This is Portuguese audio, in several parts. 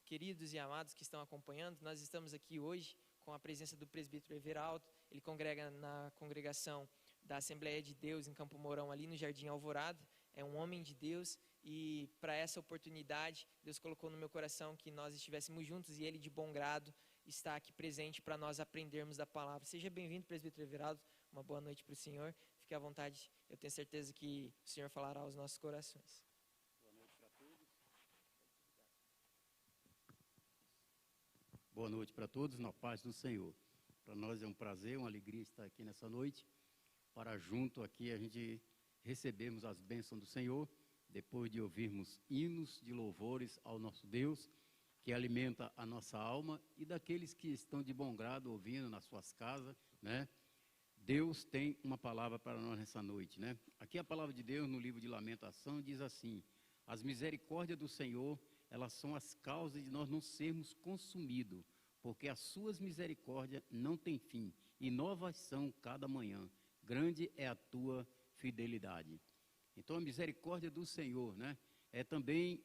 queridos e amados que estão acompanhando, nós estamos aqui hoje com a presença do presbítero Everaldo. Ele congrega na congregação da Assembleia de Deus em Campo Mourão, ali no Jardim Alvorada. É um homem de Deus e para essa oportunidade, Deus colocou no meu coração que nós estivéssemos juntos e ele de bom grado está aqui presente para nós aprendermos da palavra. Seja bem-vindo, presbítero Everaldo. Uma boa noite para o senhor. Fique à vontade, eu tenho certeza que o senhor falará aos nossos corações. Boa noite para todos, na paz do Senhor. Para nós é um prazer, uma alegria estar aqui nessa noite, para junto aqui a gente recebermos as bênçãos do Senhor, depois de ouvirmos hinos de louvores ao nosso Deus, que alimenta a nossa alma, e daqueles que estão de bom grado ouvindo nas suas casas, né? Deus tem uma palavra para nós nessa noite, né? Aqui a palavra de Deus, no livro de Lamentação, diz assim: as misericórdias do Senhor, elas são as causas de nós não sermos consumidos, porque as suas misericórdias não têm fim, e novas são cada manhã. Grande é a tua fidelidade. Então a misericórdia do Senhor, né, é também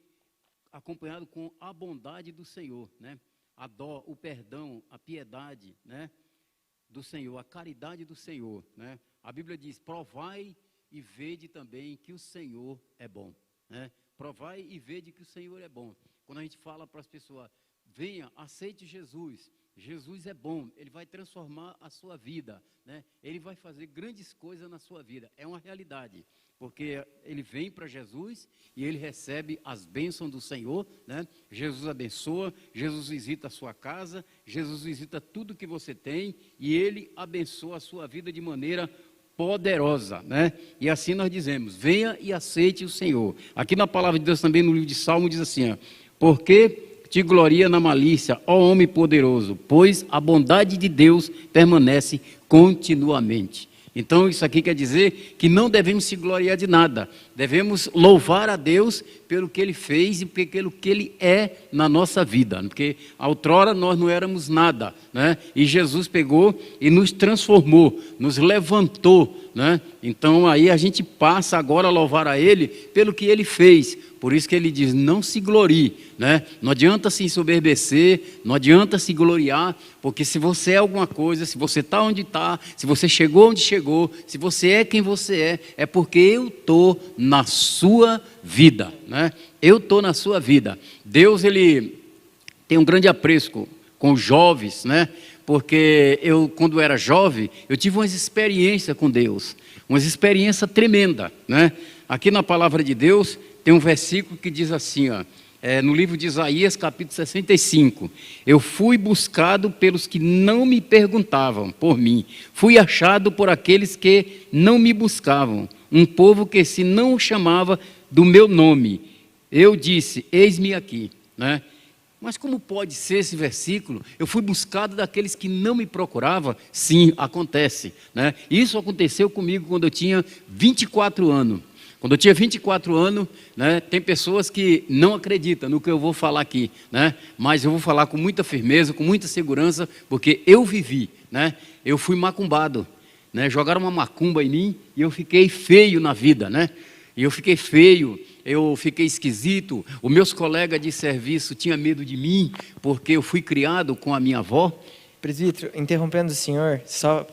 acompanhado com a bondade do Senhor, né? A dó, o perdão, a piedade, né, do Senhor, a caridade do Senhor, né? A Bíblia diz: provai e vede também que o Senhor é bom, né? Provai e vede que o Senhor é bom. Quando a gente fala para as pessoas, venha, aceite Jesus. Jesus é bom, Ele vai transformar a sua vida, né? Ele vai fazer grandes coisas na sua vida. É uma realidade, porque ele vem para Jesus e ele recebe as bênçãos do Senhor, né? Jesus abençoa, Jesus visita a sua casa, Jesus visita tudo que você tem e Ele abençoa a sua vida de maneira poderosa, né? E assim nós dizemos: venha e aceite o Senhor. Aqui na palavra de Deus também, no livro de Salmo, diz assim, ó: porque te gloria na malícia, ó homem poderoso, pois a bondade de Deus permanece continuamente. Então isso aqui quer dizer que não devemos se gloriar de nada, devemos louvar a Deus pelo que Ele fez e pelo que Ele é na nossa vida, porque outrora nós não éramos nada, né? E Jesus pegou e nos transformou, nos levantou, né? Então aí a gente passa agora a louvar a Ele pelo que Ele fez. Por isso que ele diz: não se glorie, né? Não adianta se ensoberbecer, não adianta se gloriar, porque se você é alguma coisa, se você está onde está, se você chegou onde chegou, se você é quem você é porque eu estou na sua vida, né? Eu estou na sua vida. Deus, Ele tem um grande apreço com os jovens, né? Porque eu, quando era jovem, eu tive umas experiências com Deus, umas experiências tremendas, né? Aqui na palavra de Deus tem um versículo que diz assim, ó, no livro de Isaías, capítulo 65, eu fui buscado pelos que não me perguntavam por mim, fui achado por aqueles que não me buscavam, um povo que se não chamava do meu nome. Eu disse: eis-me aqui, né? Mas como pode ser esse versículo? Eu fui buscado daqueles que não me procuravam? Sim, acontece, né? Isso aconteceu comigo quando eu tinha 24 anos. Quando eu tinha 24 anos, né, tem pessoas que não acreditam no que eu vou falar aqui, né? Mas eu vou falar com muita firmeza, com muita segurança, porque eu vivi, né? Eu fui macumbado, né? Jogaram uma macumba em mim e eu fiquei feio na vida, né? E eu fiquei feio, eu fiquei esquisito. Os meus colegas de serviço tinham medo de mim, porque eu fui criado com a minha avó. Presbítero, interrompendo o senhor, só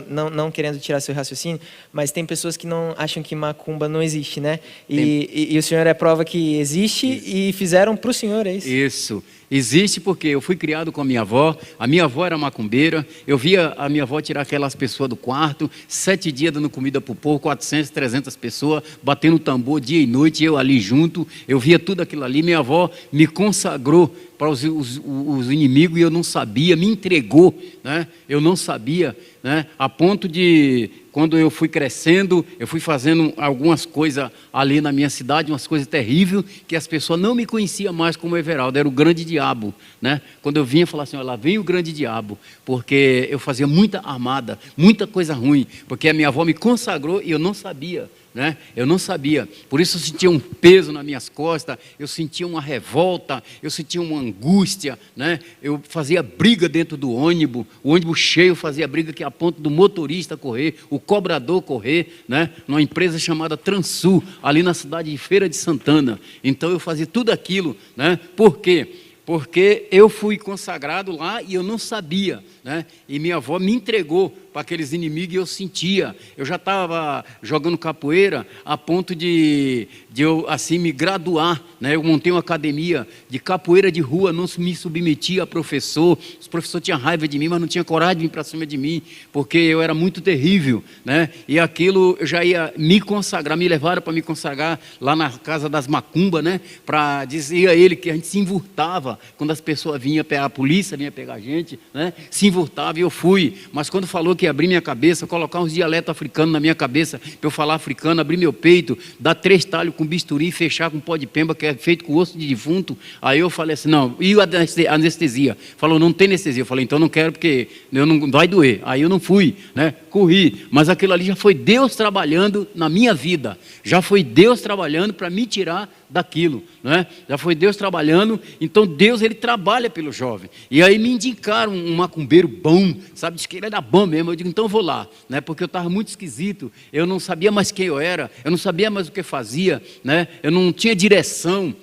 não querendo tirar seu raciocínio, mas tem pessoas que não acham que macumba não existe, né? E o senhor é prova que existe. Isso. E fizeram para o senhor, é isso? Isso, existe porque eu fui criado com a minha avó era macumbeira, eu via a minha avó tirar aquelas pessoas do quarto, 7 dias dando comida para o povo, 400, 300 pessoas, batendo tambor dia e noite, eu ali junto, eu via tudo aquilo ali. Minha avó me consagrou para os inimigos e eu não sabia, me entregou, né? Eu não sabia, né? A ponto de, quando eu fui crescendo, eu fui fazendo algumas coisas ali na minha cidade, umas coisas terríveis, que as pessoas não me conheciam mais como Everaldo, era o grande diabo, né? Quando eu vinha falar assim: olha, lá vem o grande diabo, porque eu fazia muita armada, muita coisa ruim, porque a minha avó me consagrou e eu não sabia, né? Eu não sabia, por isso eu sentia um peso nas minhas costas, eu sentia uma revolta, eu sentia uma angústia, né? Eu fazia briga dentro do ônibus, o ônibus cheio fazia briga que a ponto do motorista correr, o cobrador correr, né? Numa empresa chamada Transul, ali na cidade de Feira de Santana. Então eu fazia tudo aquilo, né? Por quê? porque eu fui consagrado lá e eu não sabia, né? E minha avó me entregou para aqueles inimigos e eu sentia. Eu já estava jogando capoeira a ponto de eu assim me graduar, né? Eu montei uma academia de capoeira de rua, não me submetia a professor. Os professores tinham raiva de mim, mas não tinham coragem de vir para cima de mim, porque eu era muito terrível, né? E aquilo eu já ia me consagrar, me levaram para me consagrar lá na casa das macumbas, né? Para dizer a ele que a gente se envurtava quando as pessoas vinham pegar, a polícia vinha pegar a gente, né? Se envurtava e eu fui. Mas quando falou que ia abrir minha cabeça, colocar uns dialetos africanos na minha cabeça, para eu falar africano, abrir meu peito, dar 3 talhos com bisturi, fechar com pó de pemba, que é feito com osso de defunto. Aí eu falei assim, não, e a anestesia? Falou, não tem anestesia. Eu falei, então não quero porque não vai doer. Aí eu não fui, né? Corri. Mas aquilo ali já foi Deus trabalhando na minha vida. Já foi Deus trabalhando para me tirar daquilo, né? Já foi Deus trabalhando. Então Deus, ele trabalha pelo jovem. E aí me indicaram um macumbeiro bom, sabe, diz que ele era bom mesmo. Eu digo, então eu vou lá, né? Porque eu estava muito esquisito, eu não sabia mais quem eu era, eu não sabia mais o que fazia, né? Eu não tinha direção.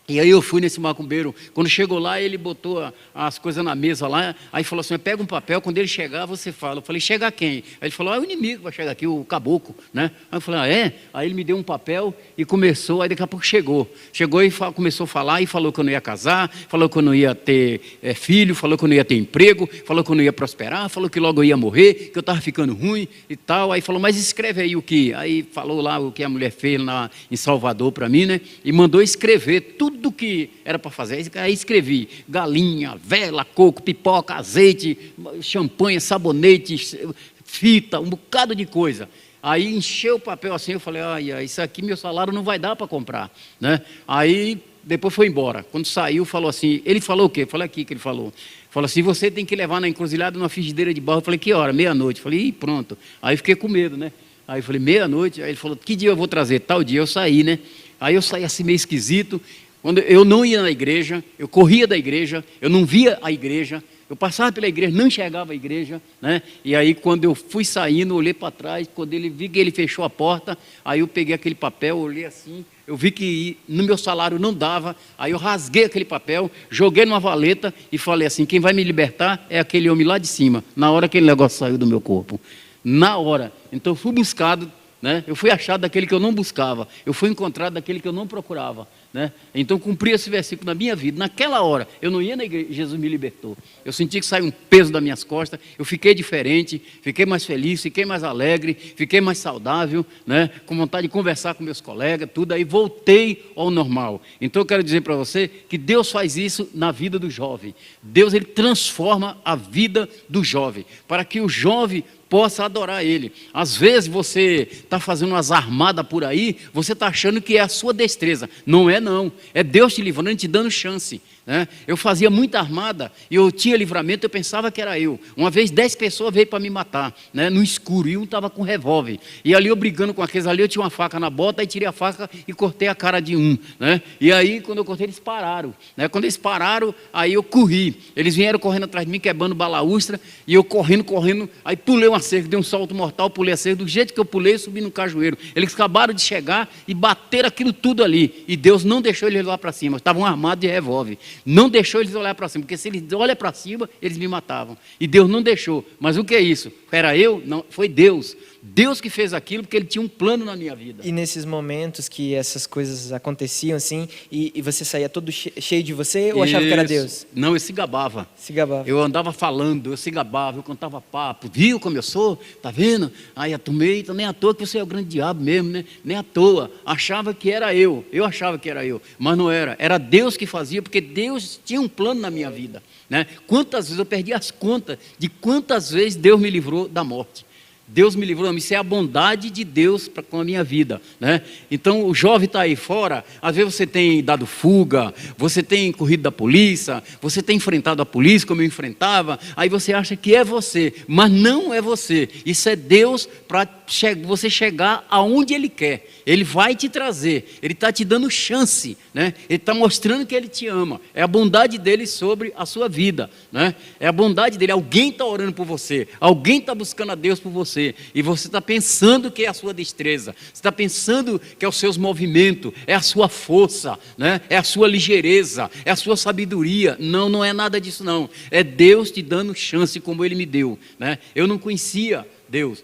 E aí eu fui nesse macumbeiro. Quando chegou lá, ele botou as coisas na mesa lá. Aí falou assim, pega um papel, quando ele chegar, você fala. Eu falei, chega quem? Aí ele falou, o inimigo vai chegar aqui, o caboclo, né? Aí eu falei, é? Aí ele me deu um papel e começou, aí daqui a pouco chegou. Chegou e começou a falar e falou que eu não ia casar, falou que eu não ia ter filho, falou que eu não ia ter emprego, falou que eu não ia prosperar, falou que logo eu ia morrer, que eu estava ficando ruim e tal. Aí falou, mas escreve aí o que? Aí falou lá o que a mulher fez lá em Salvador para mim, né? E mandou escrever tudo que era para fazer. Aí escrevi galinha, vela, coco, pipoca, azeite, champanhe, sabonete, fita, um bocado de coisa. Aí encheu o papel assim, eu falei, isso aqui meu salário não vai dar para comprar, né? Aí depois foi embora. Quando saiu, falou assim, ele falou o quê? Falei aqui que ele falou. Falou assim, você tem que levar na encruzilhada uma frigideira de barro. Eu falei, que hora? Meia-noite. Falei, pronto. Aí fiquei com medo, né? Aí eu falei, meia-noite. Aí ele falou, que dia eu vou trazer? Tal dia. Eu saí, né? Aí eu saí assim meio esquisito. Quando eu não ia na igreja, eu corria da igreja, eu não via a igreja, eu passava pela igreja, não enxergava a igreja, né? E aí quando eu fui saindo, olhei para trás, quando ele vi que ele fechou a porta, aí eu peguei aquele papel, olhei assim, eu vi que no meu salário não dava, aí eu rasguei aquele papel, joguei numa valeta e falei assim, quem vai me libertar é aquele homem lá de cima, na hora aquele negócio saiu do meu corpo, na hora. Então eu fui buscado, né? Eu fui achado daquele que eu não buscava, eu fui encontrado daquele que eu não procurava, né? Então cumpri esse versículo na minha vida. Naquela hora eu não ia na igreja, Jesus me libertou. Eu senti que saiu um peso das minhas costas, eu fiquei diferente, fiquei mais feliz, fiquei mais alegre, fiquei mais saudável, né? Com vontade de conversar com meus colegas, tudo. Aí voltei ao normal. Então eu quero dizer para você que Deus faz isso na vida do jovem. Deus, ele transforma a vida do jovem, para que o jovem possa adorar ele. Às vezes você está fazendo umas armadas por aí, você está achando que é a sua destreza. Não é não, é Deus te livrando, te dando chance, né? Eu fazia muita armada e eu tinha livramento, eu pensava que era eu. Uma vez 10 pessoas veio para me matar, né? No escuro, e um estava com revólver. E ali eu brigando com aqueles ali, eu tinha uma faca na bota, aí tirei a faca e cortei a cara de um, né? E aí quando eu cortei, eles pararam, né? Quando eles pararam, aí eu corri. Eles vieram correndo atrás de mim, quebrando balaústra, e eu correndo, aí pulei uma cerca, dei um salto mortal, pulei a cerca, do jeito que eu pulei, subi no cajueiro. Eles acabaram de chegar e bateram aquilo tudo ali, e Deus não deixou eles lá para cima, estavam armados de revólver, não deixou eles olhar para cima, porque se eles olham para cima, eles me matavam, e Deus não deixou. Mas o que é isso? Era eu? Não, foi Deus. Deus que fez aquilo, porque Ele tinha um plano na minha vida. E nesses momentos que essas coisas aconteciam assim, e você saía todo cheio de você, ou achava que era Deus? Não, eu se gabava. Se gabava. Eu andava falando, eu se gabava, eu contava papo. Viu como eu sou? Tá vendo? Aí eu tomei, então nem à toa que você é o grande diabo mesmo, né? Nem à toa. Achava que era eu achava que era eu, mas não era. Era Deus que fazia, porque Deus tinha um plano na minha vida, né? Quantas vezes eu perdi as contas de quantas vezes Deus me livrou da morte. Deus me livrou, isso é a bondade de Deus com a minha vida, né? Então o jovem está aí fora, às vezes você tem dado fuga, você tem corrido da polícia, você tem enfrentado a polícia como eu enfrentava, aí você acha que é você, mas não é você, isso é Deus para você chegar aonde Ele quer. Ele vai te trazer, Ele está te dando chance, né? Ele está mostrando que Ele te ama. É a bondade dEle sobre a sua vida, né? É a bondade dEle. Alguém está orando por você, alguém está buscando a Deus por você, e você está pensando que é a sua destreza, você está pensando que é os seus movimentos, é a sua força, né? É a sua ligeireza, é a sua sabedoria. Não, não é nada disso não. É Deus te dando chance como Ele me deu, né? Eu não conhecia Deus,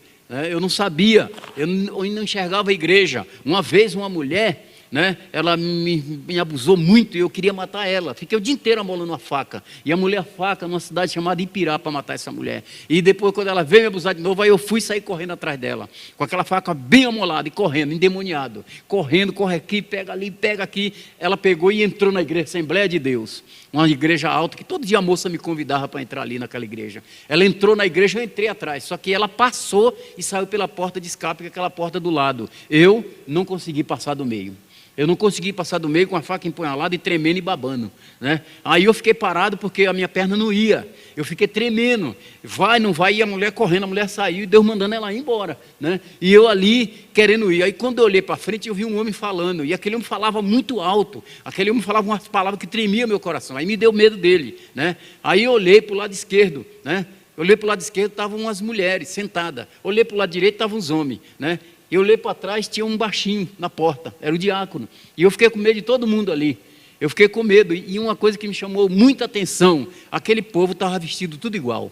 eu não sabia, eu não enxergava a igreja. Uma vez uma mulher, né, ela me abusou muito e eu queria matar ela. Fiquei o dia inteiro amolando uma faca. E a mulher faca numa cidade chamada Ipirá para matar essa mulher. E depois, quando ela veio me abusar de novo, aí eu fui sair correndo atrás dela, com aquela faca bem amolada e correndo, endemoniado. Correndo, corre aqui, pega ali, pega aqui. Ela pegou e entrou na igreja, Assembleia de Deus. Uma igreja alta, que todo dia a moça me convidava para entrar ali naquela igreja. Ela entrou na igreja, eu entrei atrás. Só que ela passou e saiu pela porta de escape, que é aquela porta do lado. Eu não consegui passar do meio. Eu não consegui passar do meio com a faca empunhalada e tremendo e babando, né? Aí eu fiquei parado porque a minha perna não ia. Eu fiquei tremendo. Vai, não vai, e a mulher correndo, a mulher saiu e Deus mandando ela ir embora, né? E eu ali querendo ir. Aí quando eu olhei para frente, eu vi um homem falando. E aquele homem falava muito alto. Aquele homem falava umas palavras que tremiam meu coração. Aí me deu medo dele, né? Aí eu olhei para o lado esquerdo, né? Eu olhei para o lado esquerdo, estavam umas mulheres sentadas. Olhei para o lado direito, estavam uns homens, né? Eu olhei para trás, tinha um baixinho na porta, era o diácono. E eu fiquei com medo de todo mundo ali. Eu fiquei com medo. E uma coisa que me chamou muita atenção, aquele povo estava vestido tudo igual.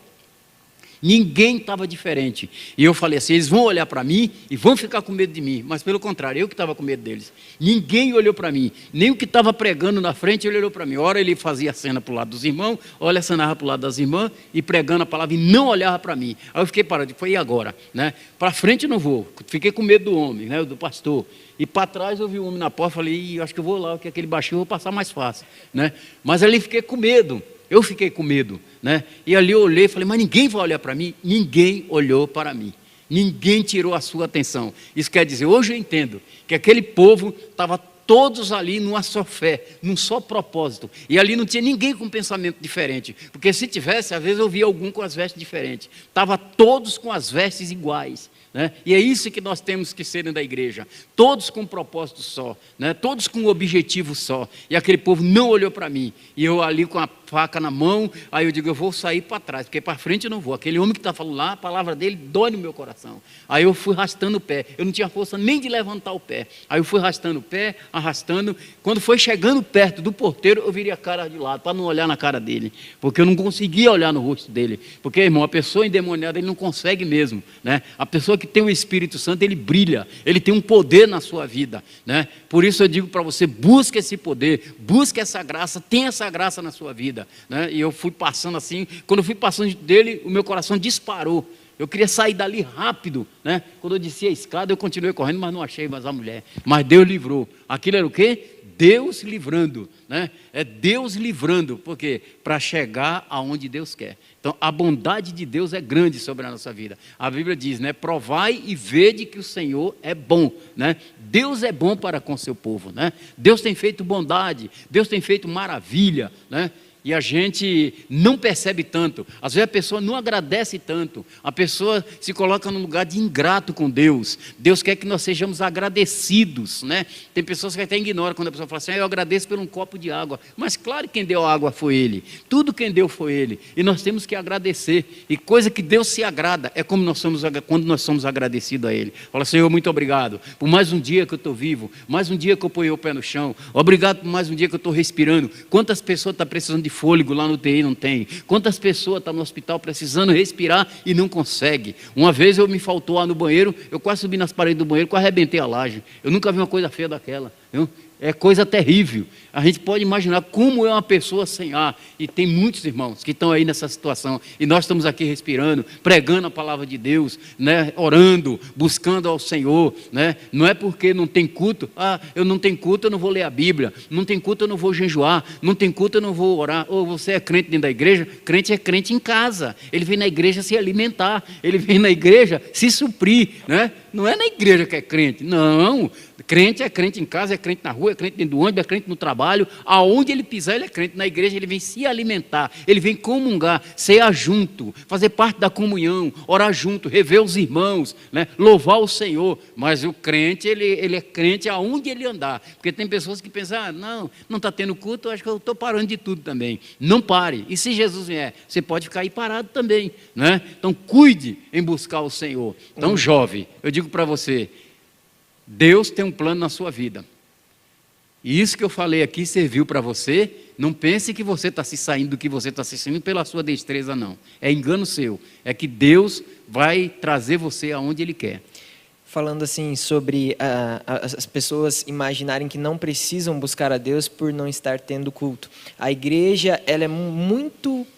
Ninguém estava diferente. E eu falei assim, eles vão olhar para mim e vão ficar com medo de mim. Mas pelo contrário, eu que estava com medo deles. Ninguém olhou para mim. Nem o que estava pregando na frente, ele olhou para mim. Ora ele fazia a cena para o lado dos irmãos, olha a cena para o lado das irmãs, e pregando a palavra e não olhava para mim. Aí eu fiquei parado, foi e agora? Né? Para frente não vou. Fiquei com medo do homem, né, do pastor. E para trás eu vi um homem na porta, falei, acho que eu vou lá, porque aquele baixinho eu vou passar mais fácil, né? Mas ali fiquei com medo. Eu fiquei com medo, né? E ali eu olhei e falei, mas ninguém vai olhar para mim? Ninguém olhou para mim. Ninguém tirou a sua atenção. Isso quer dizer, hoje eu entendo que aquele povo estava todos ali numa só fé, num só propósito. E ali não tinha ninguém com pensamento diferente. Porque se tivesse, às vezes eu via algum com as vestes diferentes. Estava todos com as vestes iguais. Né? E é isso que nós temos que ser dentro da igreja, todos com um propósito só, né? Todos com um objetivo só. E aquele povo não olhou para mim, e eu ali com a faca na mão, aí eu digo, eu vou sair para trás, porque para frente eu não vou. Aquele homem que está falando lá, a palavra dele dói no meu coração. Aí eu fui arrastando o pé, eu não tinha força nem de levantar o pé. Aí eu fui arrastando o pé, arrastando. Quando foi chegando perto do porteiro, eu virei a cara de lado, para não olhar na cara dele, porque eu não conseguia olhar no rosto dele. Porque, irmão, a pessoa endemoniada, ele não consegue mesmo, né? A pessoa que tem o Espírito Santo, ele brilha, ele tem um poder na sua vida, né? Por isso eu digo para você, busque esse poder, busque essa graça, tenha essa graça na sua vida, né? E eu fui passando assim, quando eu fui passando dele, o meu coração disparou. Eu queria sair dali rápido, né? Quando eu desci a escada, eu continuei correndo, mas não achei mais a mulher. Mas Deus livrou. Aquilo era o quê? Deus livrando, né? É Deus livrando, por quê? Para chegar aonde Deus quer. Então, a bondade de Deus é grande sobre a nossa vida. A Bíblia diz, né? Provai e vede que o Senhor é bom, né? Deus é bom para com seu povo, né? Deus tem feito bondade, Deus tem feito maravilha, né? E a gente não percebe tanto. Às vezes a pessoa não agradece tanto. A pessoa se coloca num lugar de ingrato com Deus. Deus quer que nós sejamos agradecidos, né? Tem pessoas que até ignoram quando a pessoa fala assim, eu agradeço por um copo de água. Mas claro que quem deu a água foi Ele. Tudo quem deu foi Ele. E nós temos que agradecer. E coisa que Deus se agrada é como quando nós somos agradecidos a Ele. Fala, Senhor, muito obrigado por mais um dia que eu estou vivo. Mais um dia que eu ponho o pé no chão. Obrigado por mais um dia que eu estou respirando. Quantas pessoas estão precisando de fôlego lá no UTI, não tem? Quantas pessoas estão no hospital precisando respirar e não consegue? Uma vez me faltou ar no banheiro, eu quase subi nas paredes do banheiro, quase arrebentei a laje. Eu nunca vi uma coisa feia daquela, viu? É coisa terrível. A gente pode imaginar como é uma pessoa sem ar. E tem muitos irmãos que estão aí nessa situação. E nós estamos aqui respirando, pregando a palavra de Deus, né? Orando, buscando ao Senhor, né? Não é porque não tem culto. Ah, eu não tenho culto, eu não vou ler a Bíblia. Não tem culto, eu não vou jejuar. Não tem culto, eu não vou orar. Ou você é crente dentro da igreja? Crente é crente em casa. Ele vem na igreja se alimentar. Ele vem na igreja se suprir, né? Não é na igreja que é crente, não. Crente é crente em casa, é crente na rua, é crente dentro do ônibus, é crente no trabalho. Aonde ele pisar, ele é crente. Na igreja ele vem se alimentar, ele vem comungar, cear junto, fazer parte da comunhão, orar junto, rever os irmãos, né? Louvar o Senhor. Mas o crente, ele é crente aonde ele andar. Porque tem pessoas que pensam, não está tendo culto, eu acho que eu estou parando de tudo também. Não pare. E se Jesus vier, você pode ficar aí parado também, né? Então cuide em buscar o Senhor. Então, jovem, eu digo para você, Deus tem um plano na sua vida. E isso que eu falei aqui serviu para você. Não pense que você está se saindo do que você está se saindo pela sua destreza, não. É engano seu. É que Deus vai trazer você aonde Ele quer. Falando assim sobre as pessoas imaginarem que não precisam buscar a Deus por não estar tendo culto. A igreja, ela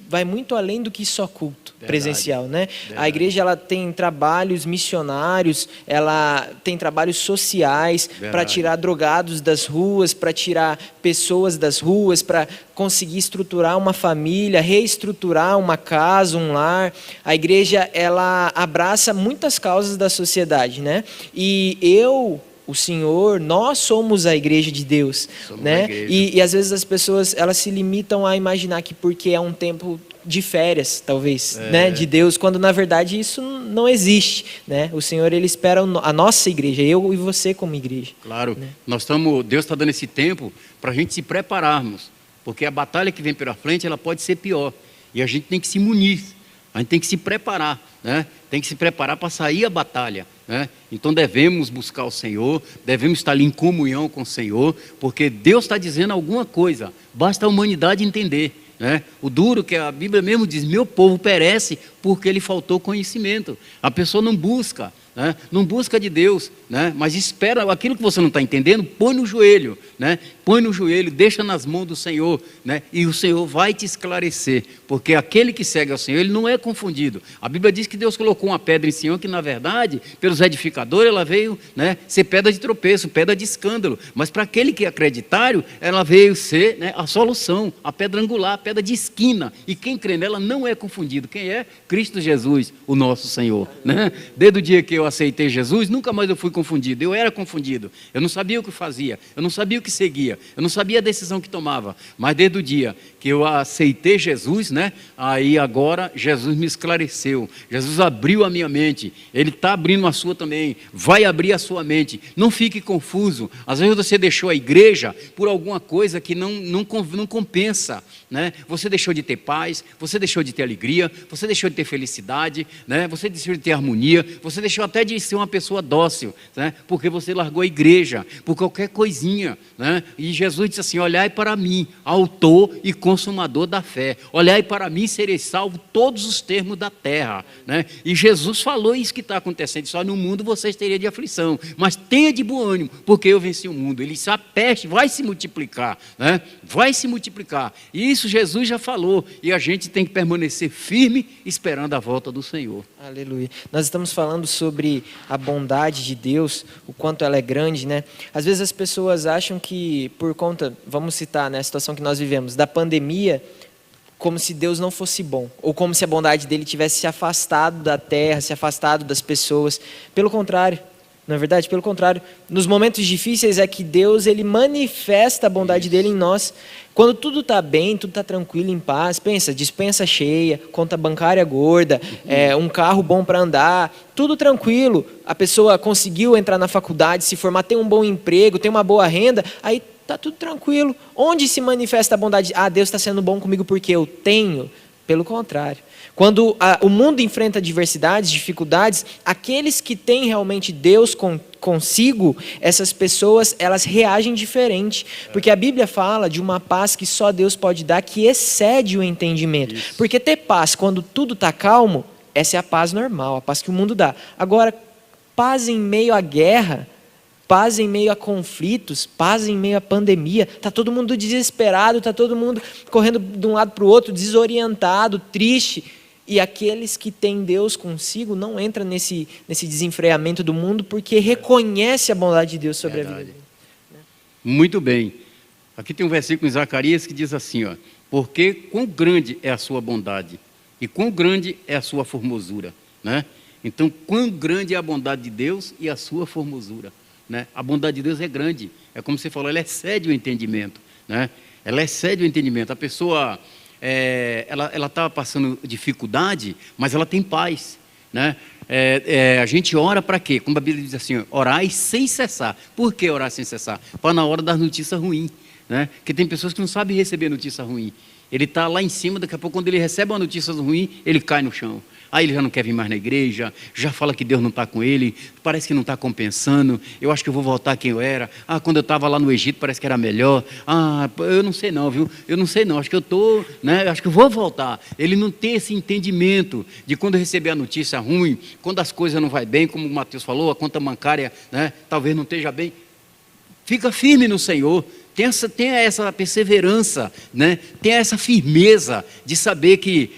vai muito além do que só culto presencial, né? A igreja, ela tem trabalhos missionários, ela tem trabalhos sociais para tirar drogados das ruas, para tirar pessoas das ruas, para conseguir estruturar uma família, reestruturar uma casa, um lar. A igreja, ela abraça muitas causas da sociedade, né? E o Senhor, nós somos a igreja de Deus, né? E às vezes as pessoas, elas se limitam a imaginar que porque é um tempo de férias, talvez, né, de Deus, quando na verdade isso não existe, né? O Senhor, Ele espera a nossa igreja, eu e você como igreja. Claro, né? Deus está dando esse tempo para a gente se prepararmos, porque a batalha que vem pela frente, ela pode ser pior, e a gente tem que se munir, a gente tem que se preparar, né? Tem que se preparar para sair a batalha, né? Então devemos buscar o Senhor, devemos estar ali em comunhão com o Senhor, porque Deus está dizendo alguma coisa, basta a humanidade entender, né? O duro que a Bíblia mesmo diz, meu povo perece porque lhe faltou conhecimento. A pessoa não busca, né? Não busca de Deus, né? Mas espera aquilo que você não está entendendo, põe no joelho, né? Põe no joelho, deixa nas mãos do Senhor, né? E o Senhor vai te esclarecer, porque aquele que segue ao Senhor, ele não é confundido. A Bíblia diz que Deus colocou uma pedra em Sião que na verdade, pelos edificadores, ela veio, né, ser pedra de tropeço, pedra de escândalo, mas para aquele que é acreditário, ela veio ser, né, a solução, a pedra angular, a pedra de esquina, e quem crê nela não é confundido. Quem é? Cristo Jesus, o nosso Senhor, né? Desde o dia que eu aceitei Jesus, nunca mais eu fui confundido. Eu era confundido, eu não sabia o que fazia, eu não sabia o que seguia, eu não sabia a decisão que tomava, mas desde o dia que eu aceitei Jesus, né, aí agora Jesus me esclareceu, Jesus abriu a minha mente, Ele está abrindo a sua também, vai abrir a sua mente, não fique confuso. Às vezes você deixou a igreja por alguma coisa que não compensa, né? Você deixou de ter paz, você deixou de ter alegria, você deixou de ter felicidade, né? Você deixou de ter harmonia, você deixou até de ser uma pessoa dócil, né? Porque você largou a igreja por qualquer coisinha, né? E Jesus disse assim, olhai para mim, autor e consumador da fé, olhai para mim, sereis salvos todos os termos da terra, né? E Jesus falou isso que está acontecendo, só no mundo vocês teriam de aflição, mas tenha de bom ânimo, porque eu venci o mundo. Ele disse, a peste vai se multiplicar, né? Vai se multiplicar, e isso Jesus já falou, e a gente tem que permanecer firme, esperando a volta do Senhor. Aleluia. Nós estamos falando sobre a bondade de Deus, o quanto ela é grande, né? Às vezes as pessoas acham que por conta, vamos citar, né, a situação que nós vivemos, da pandemia, como se Deus não fosse bom, ou como se a bondade dele tivesse se afastado da terra, se afastado das pessoas. Pelo contrário, não é verdade? Pelo contrário, nos momentos difíceis é que Deus, ele manifesta a bondade dele em nós. Quando tudo está bem, tudo está tranquilo, em paz, pensa, dispensa cheia, conta bancária gorda, um carro bom para andar, tudo tranquilo, a pessoa conseguiu entrar na faculdade, se formar, tem um bom emprego, tem uma boa renda, aí está tudo tranquilo. Onde se manifesta a bondade? Ah, Deus está sendo bom comigo porque eu tenho. Pelo contrário. Quando o mundo enfrenta adversidades, dificuldades, aqueles que têm realmente Deus consigo, essas pessoas, elas reagem diferente. Porque a Bíblia fala de uma paz que só Deus pode dar, que excede o entendimento. Isso. Porque ter paz quando tudo está calmo, essa é a paz normal, a paz que o mundo dá. Agora, paz em meio à guerra, paz em meio a conflitos, paz em meio à pandemia, está todo mundo desesperado, está todo mundo correndo de um lado para o outro, desorientado, triste, e aqueles que têm Deus consigo não entram nesse desenfreamento do mundo, porque reconhece a bondade de Deus sobre a vida dele. Muito bem, aqui tem um versículo em Zacarias que diz assim, ó, porque quão grande é a sua bondade, e quão grande é a sua formosura, né? Então, quão grande é a bondade de Deus e a sua formosura, né? A bondade de Deus é grande, é como você falou, ela excede o entendimento, né? Ela excede o entendimento. A pessoa, ela está passando dificuldade, mas ela tem paz, né? A gente ora para quê? Como a Bíblia diz assim, orai sem cessar. Por que orar sem cessar? Para na hora das notícias ruins, né? Porque tem pessoas que não sabem receber notícia ruim. Ele está lá em cima, daqui a pouco, quando ele recebe uma notícia ruim, ele cai no chão. Aí ele já não quer vir mais na igreja, já fala que Deus não está com ele, parece que não está compensando, eu acho que eu vou voltar quem eu era. Quando eu estava lá no Egito parece que era melhor. Eu não sei não, viu? Eu não sei não, acho que eu estou, né? Acho que eu vou voltar. Ele não tem esse entendimento de quando receber a notícia ruim, quando as coisas não vai bem, como o Mateus falou, a conta bancária, né, talvez não esteja bem. Fica firme no Senhor. Tenha essa perseverança, né? Tenha essa firmeza de saber que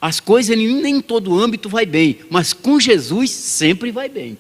as coisas nem em todo âmbito vai bem, mas com Jesus sempre vai bem.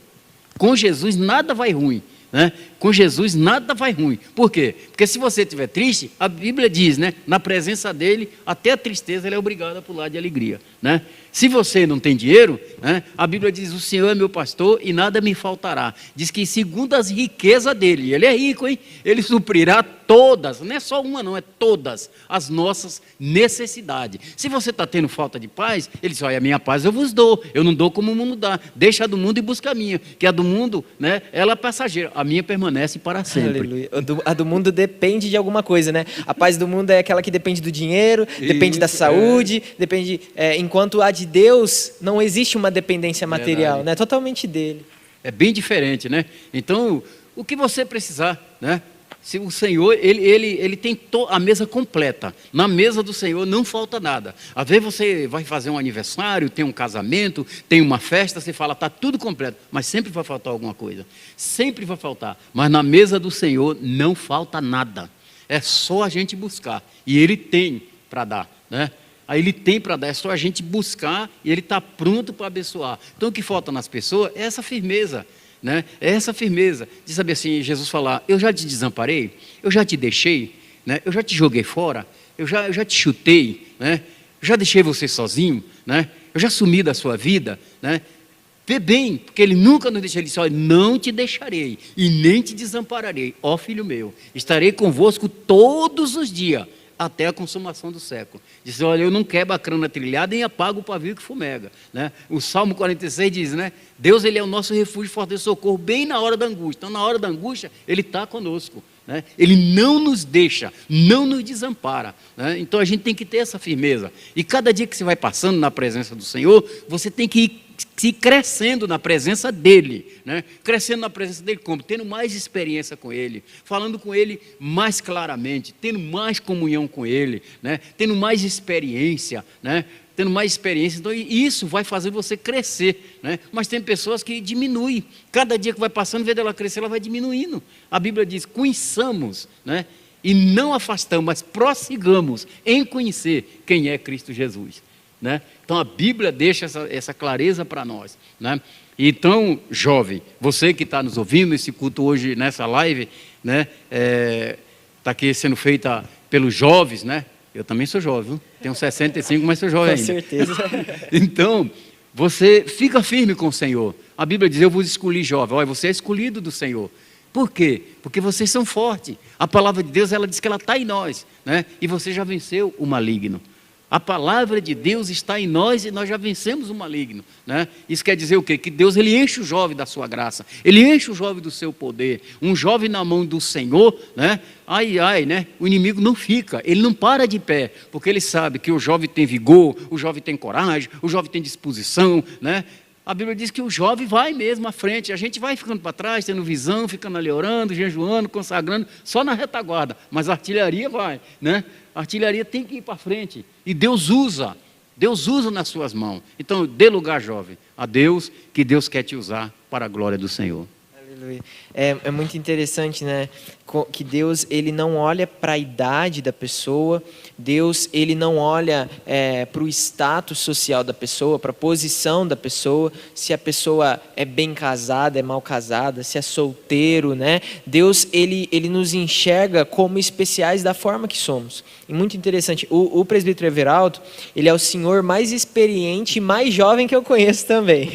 Com Jesus nada vai ruim, né? Com Jesus nada vai ruim. Por quê? Porque se você estiver triste, a Bíblia diz, né? Na presença dele, até a tristeza ela é obrigada a pular de alegria, né? Se você não tem dinheiro, né, a Bíblia diz, o Senhor é meu pastor e nada me faltará. Diz que segundo as riquezas dele, ele é rico, hein? Ele suprirá todas, não é só uma não, é todas as nossas necessidades. Se você está tendo falta de paz, ele diz, olha, a minha paz eu vos dou, eu não dou como o mundo dá. Deixa a do mundo e busca a minha, que a do mundo, né, ela é passageira, a minha permanece para sempre. Aleluia. A do mundo depende de alguma coisa, né? A paz do mundo é aquela que depende do dinheiro, depende da saúde, depende, enquanto a de Deus não existe uma dependência material, né? Totalmente dele. É bem diferente, né? Então, o que você precisar, né? Se o Senhor, ele tem a mesa completa. Na mesa do Senhor não falta nada. Às vezes você vai fazer um aniversário, tem um casamento, tem uma festa, você fala, está tudo completo. Mas sempre vai faltar alguma coisa. Sempre vai faltar. Mas na mesa do Senhor não falta nada. É só a gente buscar. E Ele tem para dar, né? Aí Ele tem para dar, é só a gente buscar e Ele está pronto para abençoar. Então o que falta nas pessoas é essa firmeza, né? É essa firmeza de saber assim, Jesus falar, eu já te desamparei, eu já te deixei, né? Eu já te joguei fora, eu já te chutei, né? Eu já deixei você sozinho, né? Eu já sumi da sua vida, né? Vê bem, porque Ele nunca nos deixa. Ele disse, olha, não te deixarei e nem te desampararei, ó filho meu, estarei convosco todos os dias, até a consumação do século. Diz, olha, eu não quebro a crana trilhada nem apago o pavio que fumega, né? O Salmo 46 diz, né? Deus, Ele é o nosso refúgio, forte e socorro, bem na hora da angústia. Então, na hora da angústia, Ele está conosco, né? Ele não nos deixa, não nos desampara, né? Então, a gente tem que ter essa firmeza. E cada dia que você vai passando na presença do Senhor, você tem que ir se crescendo na presença dEle, né? Crescendo na presença dEle como? Tendo mais experiência com Ele, falando com Ele mais claramente, tendo mais comunhão com Ele, né? Tendo mais experiência, né? Tendo mais experiência, então isso vai fazer você crescer, né? Mas tem pessoas que diminuem, cada dia que vai passando, em vez dela crescer, ela vai diminuindo. A Bíblia diz, conheçamos, né? E não afastamos, mas prossigamos em conhecer quem é Cristo Jesus, né? Então a Bíblia deixa essa clareza para nós, né? Então, jovem, você que está nos ouvindo, esse culto hoje nessa live, né? Está aqui sendo feita pelos jovens, né? Eu também sou jovem, viu? Tenho 65, mas sou jovem ainda. Com certeza. Então, você fica firme com o Senhor. A Bíblia diz, eu vos escolhi jovem. Olha, você é escolhido do Senhor. Por quê? Porque vocês são fortes. A palavra de Deus, ela diz que ela está em nós, né? E você já venceu o maligno. A palavra de Deus está em nós e nós já vencemos o maligno, né? Isso quer dizer o quê? Que Deus, Ele enche o jovem da sua graça, Ele enche o jovem do seu poder. Um jovem na mão do Senhor, né? Né? O inimigo não fica, ele não para de pé, porque ele sabe que o jovem tem vigor, o jovem tem coragem, o jovem tem disposição, né? A Bíblia diz que o jovem vai mesmo à frente, a gente vai ficando para trás, tendo visão, ficando ali orando, jejuando, consagrando, só na retaguarda, mas a artilharia vai, né? A artilharia tem que ir para frente, e Deus usa nas suas mãos. Então, dê lugar, jovem, a Deus, que Deus quer te usar para a glória do Senhor. Aleluia. É muito interessante, né? Que Deus, ele não olha para a idade da pessoa, Deus, ele não olha para o status social da pessoa, para a posição da pessoa, se a pessoa é bem casada, é mal casada, se é solteiro, né? Deus, ele nos enxerga como especiais da forma que somos. E muito interessante, o presbítero Everaldo, ele é o senhor mais experiente e mais jovem que eu conheço também,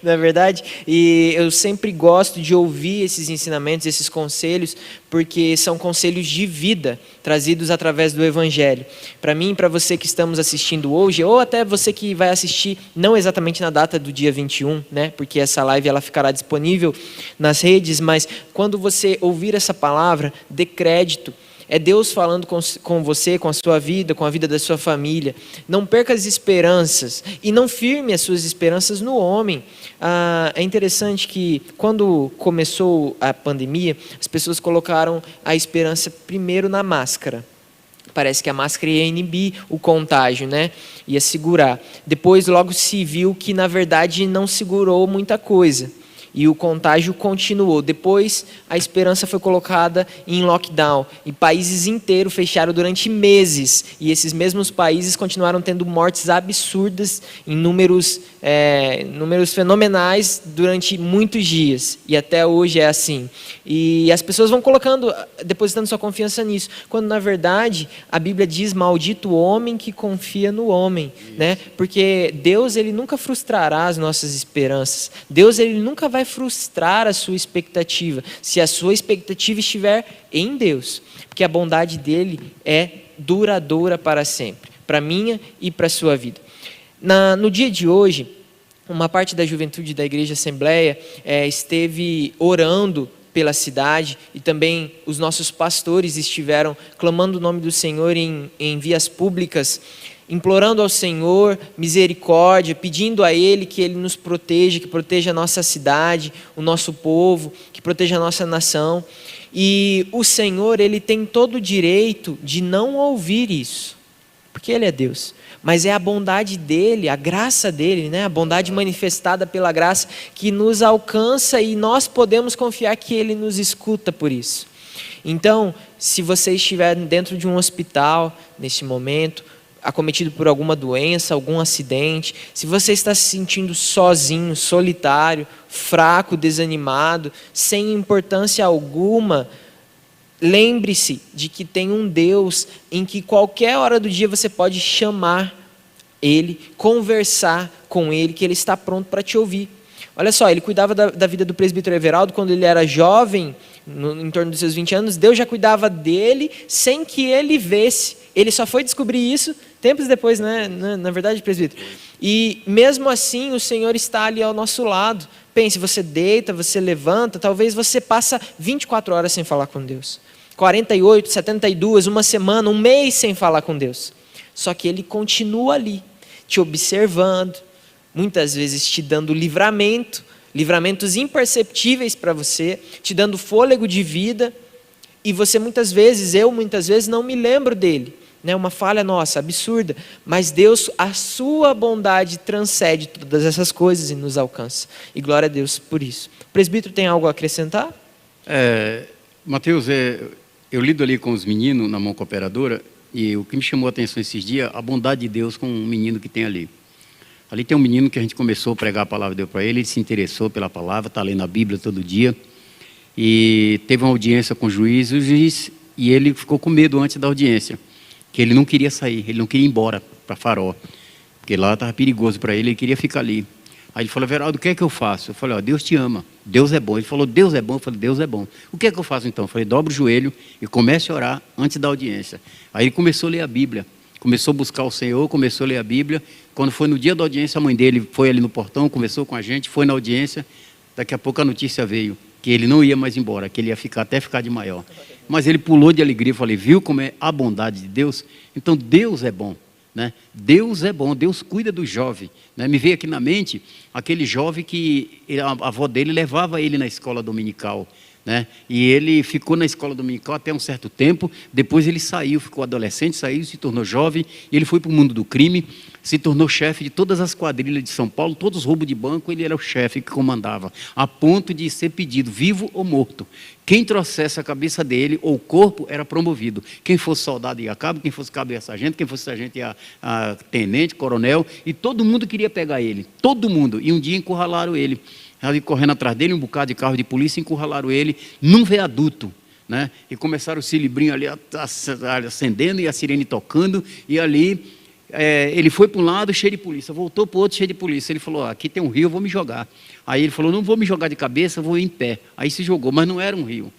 não é verdade? E eu sempre gosto de ouvir esses ensinamentos, esses conselhos, porque são conselhos de vida, trazidos através do Evangelho. Para mim e para você que estamos assistindo hoje, ou até você que vai assistir, não exatamente na data do dia 21, né? Porque essa live ela ficará disponível nas redes, mas quando você ouvir essa palavra, dê crédito. É Deus falando com você, com a sua vida, com a vida da sua família. Não perca as esperanças e não firme as suas esperanças no homem. É interessante que quando começou a pandemia, as pessoas colocaram a esperança primeiro na máscara. Parece que a máscara ia inibir o contágio, né? Ia segurar. Depois logo se viu que na verdade não segurou muita coisa. E o contágio continuou. Depois, a esperança foi colocada em lockdown. E países inteiros fecharam durante meses. E esses mesmos países continuaram tendo mortes absurdas em números fenomenais durante muitos dias. E até hoje é assim. E as pessoas vão depositando sua confiança nisso. Quando, na verdade, a Bíblia diz, maldito o homem que confia no homem. Né? Porque Deus, ele nunca frustrará as nossas esperanças. Deus, ele nunca vai frustrar a sua expectativa, se a sua expectativa estiver em Deus, porque a bondade dele é duradoura para sempre, para a minha e para a sua vida. No dia de hoje, uma parte da juventude da Igreja Assembleia esteve orando pela cidade e também os nossos pastores estiveram clamando o nome do Senhor em vias públicas, implorando ao Senhor misericórdia, pedindo a Ele que Ele nos proteja, que proteja a nossa cidade, o nosso povo, que proteja a nossa nação. E o Senhor, Ele tem todo o direito de não ouvir isso, porque Ele é Deus. Mas é a bondade dEle, a graça dEle, né? A bondade manifestada pela graça que nos alcança e nós podemos confiar que Ele nos escuta por isso. Então, se você estiver dentro de um hospital neste momento, acometido por alguma doença, algum acidente, se você está se sentindo sozinho, solitário, fraco, desanimado, sem importância alguma, lembre-se de que tem um Deus em que qualquer hora do dia você pode chamar Ele, conversar com Ele, que Ele está pronto para te ouvir. Olha só, ele cuidava da vida do presbítero Everaldo quando ele era jovem, em torno dos seus 20 anos, Deus já cuidava dele sem que ele visse. Ele só foi descobrir isso tempos depois, né? Na verdade, presbítero. E mesmo assim, o Senhor está ali ao nosso lado. Pense, você deita, você levanta, talvez você passa 24 horas sem falar com Deus. 48, 72, uma semana, um mês sem falar com Deus. Só que Ele continua ali, te observando, muitas vezes te dando livramentos imperceptíveis para você, te dando fôlego de vida, e você muitas vezes não me lembro dele, né? Uma falha nossa, absurda, mas Deus, a sua bondade transcende todas essas coisas e nos alcança, e glória a Deus por isso. O presbítero tem algo a acrescentar? Mateus, eu lido ali com os meninos na mão cooperadora, e o que me chamou a atenção esses dias, a bondade de Deus com um menino que tem ali. Ali tem um menino que a gente começou a pregar a palavra de Deus para ele, ele se interessou pela palavra, está lendo a Bíblia todo dia, e teve uma audiência com o juiz, e ele ficou com medo antes da audiência, que ele não queria sair, ele não queria ir embora para Farol, porque lá estava perigoso para ele, ele queria ficar ali. Aí ele falou, Everaldo, o que é que eu faço? Eu falei, Deus te ama, Deus é bom. Ele falou, Deus é bom? Eu falei, Deus é bom. O que é que eu faço então? Eu falei, dobra o joelho e comece a orar antes da audiência. Aí ele começou a ler a Bíblia, começou a buscar o Senhor, começou a ler a Bíblia. Quando foi no dia da audiência, a mãe dele foi ali no portão, conversou com a gente, foi na audiência. Daqui a pouco a notícia veio que ele não ia mais embora, que ele ia ficar até ficar de maior. Mas ele pulou de alegria. Eu falei, viu como é a bondade de Deus? Então Deus é bom, né? Deus é bom, Deus cuida do jovem, né? Me veio aqui na mente aquele jovem que a avó dele levava ele na escola dominical, né? E ele ficou na escola dominical até um certo tempo. Depois ele saiu, ficou adolescente, saiu, se tornou jovem. E ele foi para o mundo do crime, se tornou chefe de todas as quadrilhas de São Paulo, todos os roubos de banco, ele era o chefe que comandava, a ponto de ser pedido, vivo ou morto. Quem trouxesse a cabeça dele ou o corpo era promovido. Quem fosse soldado ia a cabo, quem fosse cabo ia a sargento, quem fosse sargento ia a tenente, coronel, e todo mundo queria pegar ele, todo mundo. E um dia encurralaram ele, ali correndo atrás dele, um bocado de carro de polícia, encurralaram ele num viaduto, né? E começaram o cilindrinho ali acendendo e a sirene tocando, e ali ele foi para um lado cheio de polícia, voltou para o outro cheio de polícia. Ele falou, aqui tem um rio, eu vou me jogar. Aí ele falou, não vou me jogar de cabeça, vou em pé. Aí se jogou, mas não era um rio,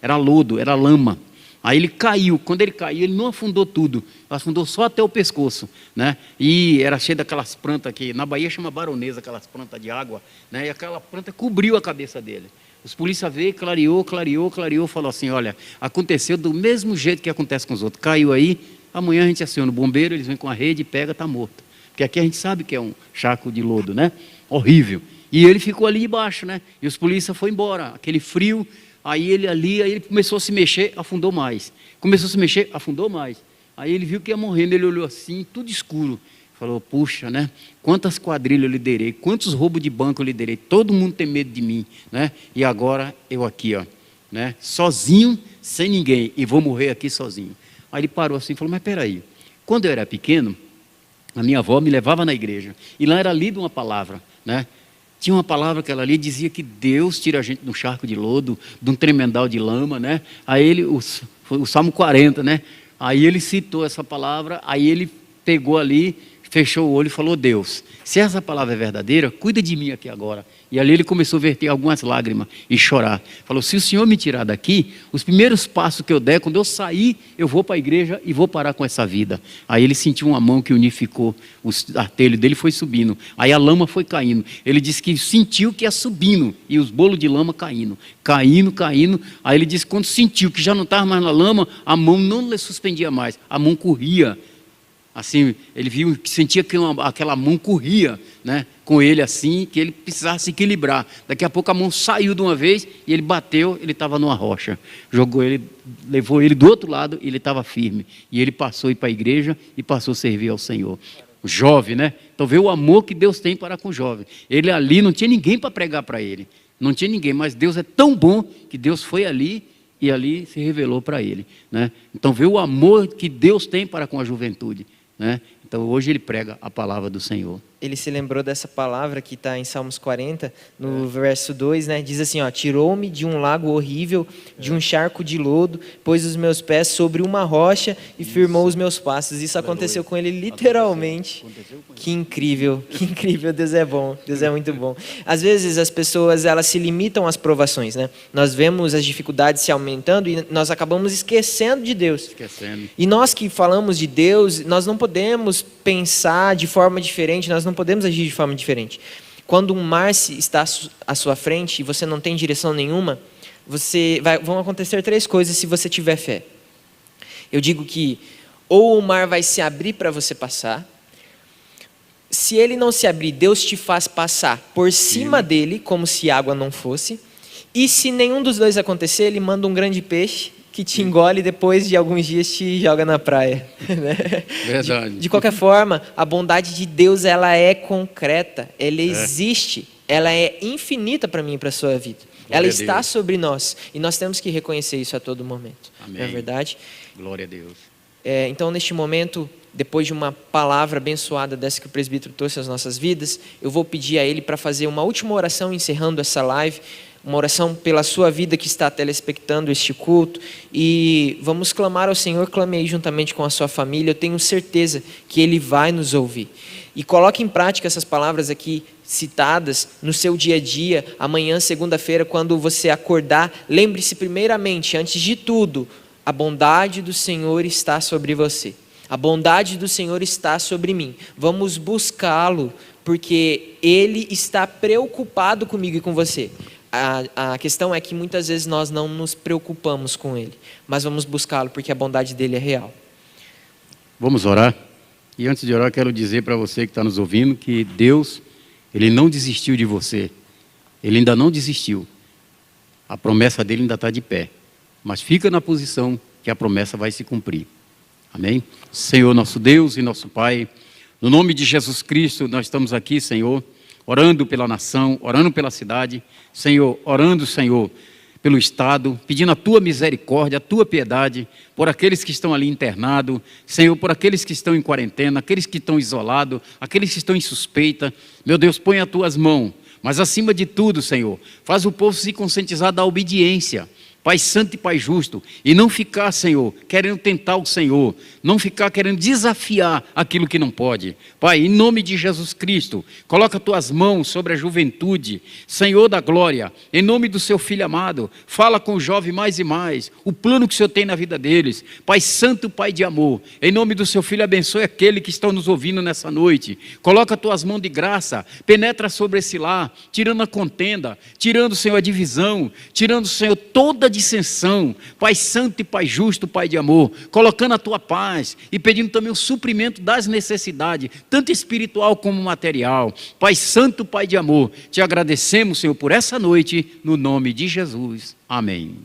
era lodo, era lama. Aí ele caiu, quando ele caiu, ele não afundou tudo, afundou só até o pescoço, né? E era cheio daquelas plantas que na Bahia chama baronesa, aquelas plantas de água, né? E aquela planta cobriu a cabeça dele. Os polícias veio, clareou, falou assim, olha, aconteceu do mesmo jeito que acontece com os outros, caiu aí, amanhã a gente aciona o bombeiro, eles vêm com a rede, pega, está morto. Porque aqui a gente sabe que é um charco de lodo, né? Horrível. E ele ficou ali embaixo, né? E os polícias foram embora, aquele frio, aí ele começou a se mexer, afundou mais. Começou a se mexer, afundou mais. Aí ele viu que ia morrendo, ele olhou assim, tudo escuro. Falou, puxa, né? Quantas quadrilhas eu liderei, quantos roubos de banco eu liderei, todo mundo tem medo de mim, né? E agora eu aqui, ó, né? Sozinho, sem ninguém, e vou morrer aqui sozinho. Aí ele parou assim e falou, mas peraí, quando eu era pequeno, a minha avó me levava na igreja, e lá era lida uma palavra, né? Tinha uma palavra que ela ali dizia que Deus tira a gente de um charco de lodo, de um tremendal de lama, né? Aí ele, o Salmo 40, né? Aí ele citou essa palavra, aí ele pegou ali, fechou o olho e falou, Deus, se essa palavra é verdadeira, cuida de mim aqui agora. E ali ele começou a verter algumas lágrimas e chorar. Falou, se o Senhor me tirar daqui, os primeiros passos que eu der, quando eu sair, eu vou para a igreja e vou parar com essa vida. Aí ele sentiu uma mão que unificou, o artelho dele foi subindo. Aí a lama foi caindo. Ele disse que sentiu que ia subindo e os bolos de lama caindo. Caindo. Aí ele disse que quando sentiu que já não estava mais na lama, a mão não lhe suspendia mais, a mão corria. Assim, ele viu, sentia que aquela mão corria, né, com ele assim, que ele precisava se equilibrar. Daqui a pouco a mão saiu de uma vez e ele bateu, ele estava numa rocha. Jogou ele, levou ele do outro lado e ele estava firme. E ele passou a ir para a igreja e passou a servir ao Senhor. O jovem, né? Então vê o amor que Deus tem para com o jovem. Ele ali não tinha ninguém para pregar para ele. Não tinha ninguém, mas Deus é tão bom que Deus foi ali e ali se revelou para ele, né? Então vê o amor que Deus tem para com a juventude, né? Então hoje ele prega a palavra do Senhor. Ele se lembrou dessa palavra que está em Salmos 40, no verso 2, né? Diz assim, ó, tirou-me de um lago horrível, de um charco de lodo, pôs os meus pés sobre uma rocha e firmou os meus passos. Isso aconteceu com ele literalmente. Aconteceu com ele. Que incrível, Deus é bom, Deus é muito bom. Às vezes as pessoas, elas se limitam às provações, né? Nós vemos as dificuldades se aumentando e nós acabamos esquecendo de Deus. E nós que falamos de Deus, nós não podemos pensar de forma diferente, nós não podemos agir de forma diferente. Quando um mar está à sua frente e você não tem direção nenhuma, vão acontecer 3 coisas se você tiver fé. Eu digo que ou o mar vai se abrir para você passar. Se ele não se abrir, Deus te faz passar por cima dele, como se água não fosse. E se nenhum dos dois acontecer, ele manda um grande peixe que te engole e depois de alguns dias te joga na praia. Né? Verdade. De qualquer forma, a bondade de Deus, ela é concreta, ela existe, ela é infinita para mim e para a sua vida. Ela está sobre nós e nós temos que reconhecer isso a todo momento. Amém. Não é verdade? Glória a Deus. Então, neste momento, depois de uma palavra abençoada dessa que o presbítero trouxe às nossas vidas, eu vou pedir a ele para fazer uma última oração encerrando essa live, uma oração pela sua vida que está telespectando este culto, e vamos clamar ao Senhor. Clame aí juntamente com a sua família, eu tenho certeza que Ele vai nos ouvir. E coloque em prática essas palavras aqui citadas no seu dia a dia. Amanhã, segunda-feira, quando você acordar, lembre-se primeiramente, antes de tudo, a bondade do Senhor está sobre você. A bondade do Senhor está sobre mim. Vamos buscá-lo, porque Ele está preocupado comigo e com você. A questão é que muitas vezes nós não nos preocupamos com Ele, mas vamos buscá-lo porque a bondade dele é real. Vamos orar? E antes de orar, quero dizer para você que está nos ouvindo que Deus, Ele não desistiu de você. Ele ainda não desistiu. a promessa dele ainda está de pé. Mas fica na posição que a promessa vai se cumprir. Amém? Senhor, nosso Deus e nosso Pai, no nome de Jesus Cristo, nós estamos aqui, Senhor, orando pela nação, orando pela cidade, Senhor, orando, Senhor, pelo Estado, pedindo a Tua misericórdia, a Tua piedade, por aqueles que estão ali internados, Senhor, por aqueles que estão em quarentena, aqueles que estão isolados, aqueles que estão em suspeita. Meu Deus, põe as Tuas mãos, mas acima de tudo, Senhor, faz o povo se conscientizar da obediência, Pai santo e Pai justo, e não ficar, Senhor, querendo tentar o Senhor, não ficar querendo desafiar aquilo que não pode. Pai, em nome de Jesus Cristo, coloca Tuas mãos sobre a juventude, Senhor da glória, em nome do Seu Filho amado, fala com o jovem mais e mais, o plano que o Senhor tem na vida deles. Pai santo, Pai de amor, em nome do Seu Filho, abençoe aquele que estão nos ouvindo nessa noite, coloca Tuas mãos de graça, penetra sobre esse lar, tirando a contenda, tirando, Senhor, a divisão, tirando, Senhor, toda dissensão, Pai santo e Pai justo, Pai de amor, colocando a Tua paz e pedindo também o suprimento das necessidades, tanto espiritual como material. Pai santo, Pai de amor, te agradecemos, Senhor, por essa noite, no nome de Jesus. Amém.